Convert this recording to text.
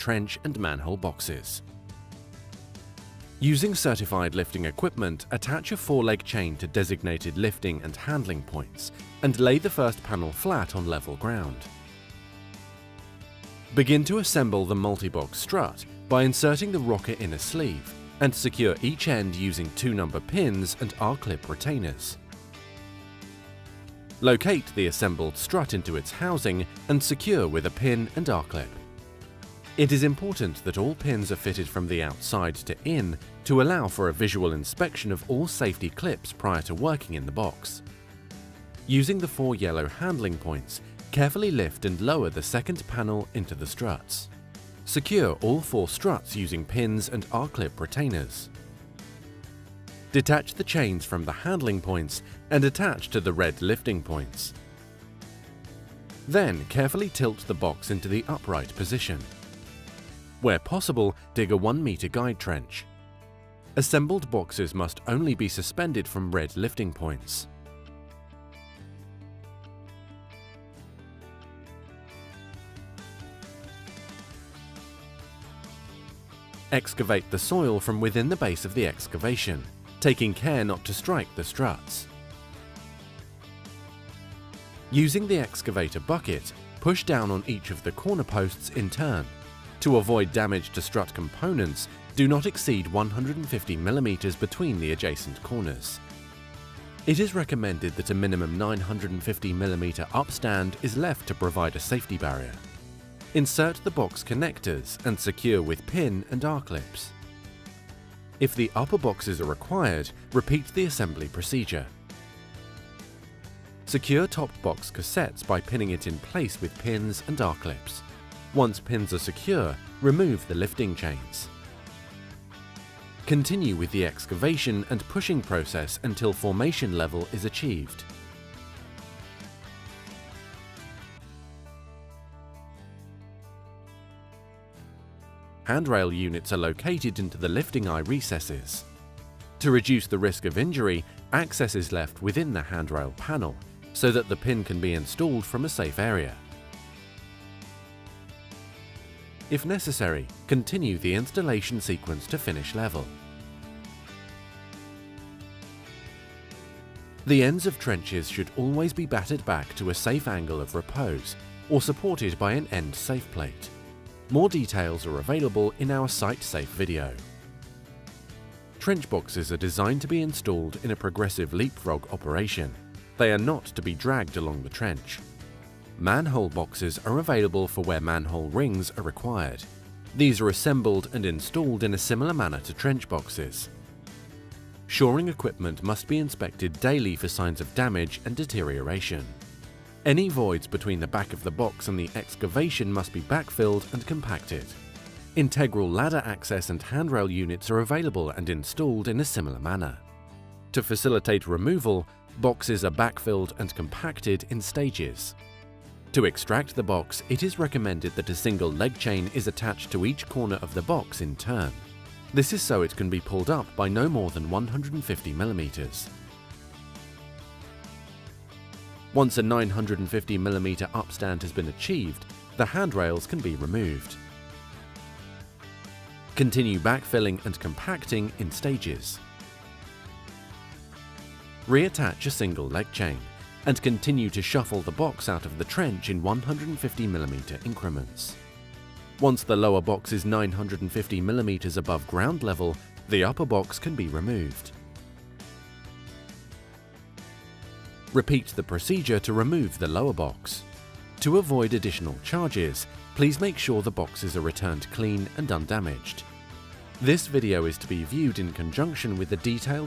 trench and manhole boxes. Using certified lifting equipment, attach a 4-leg chain to designated lifting and handling points and lay the first panel flat on level ground. Begin to assemble the multi-box strut by inserting the rocker inner sleeve and secure each end using 2-number pins and R-clip retainers. Locate the assembled strut into its housing and secure with a pin and R-clip. It is important that all pins are fitted from the outside to in to allow for a visual inspection of all safety clips prior to working in the box. Using the 4 yellow handling points, carefully lift and lower the second panel into the struts. Secure all 4 struts using pins and R-clip retainers. Detach the chains from the handling points and attach to the red lifting points. Then carefully tilt the box into the upright position. Where possible, dig a 1-meter guide trench. Assembled boxes must only be suspended from red lifting points. Excavate the soil from within the base of the excavation, taking care not to strike the struts. Using the excavator bucket, push down on each of the corner posts in turn. To avoid damage to strut components, do not exceed 150 mm between the adjacent corners. It is recommended that a minimum 950 mm upstand is left to provide a safety barrier. Insert the box connectors and secure with pin and R-clips. If the upper boxes are required, repeat the assembly procedure. Secure top box cassettes by pinning it in place with pins and R-clips. Once pins are secure, remove the lifting chains. Continue with the excavation and pushing process until formation level is achieved. Handrail units are located into the lifting eye recesses. To reduce the risk of injury, access is left within the handrail panel so that the pin can be installed from a safe area. If necessary, continue the installation sequence to finish level. The ends of trenches should always be batted back to a safe angle of repose or supported by an end safe plate. More details are available in our Site Safe video. Trench boxes are designed to be installed in a progressive leapfrog operation. They are not to be dragged along the trench. Manhole boxes are available for where manhole rings are required. These are assembled and installed in a similar manner to trench boxes. Shoring equipment must be inspected daily for signs of damage and deterioration. Any voids between the back of the box and the excavation must be backfilled and compacted. Integral ladder access and handrail units are available and installed in a similar manner. To facilitate removal, boxes are backfilled and compacted in stages. To extract the box, it is recommended that a single leg chain is attached to each corner of the box in turn. This is so it can be pulled up by no more than 150 mm. Once a 950 mm upstand has been achieved, the handrails can be removed. Continue backfilling and compacting in stages. Reattach a single leg chain and continue to shuffle the box out of the trench in 150 mm increments. Once the lower box is 950 mm above ground level, the upper box can be removed. Repeat the procedure to remove the lower box. To avoid additional charges, please make sure the boxes are returned clean and undamaged. This video is to be viewed in conjunction with the detailed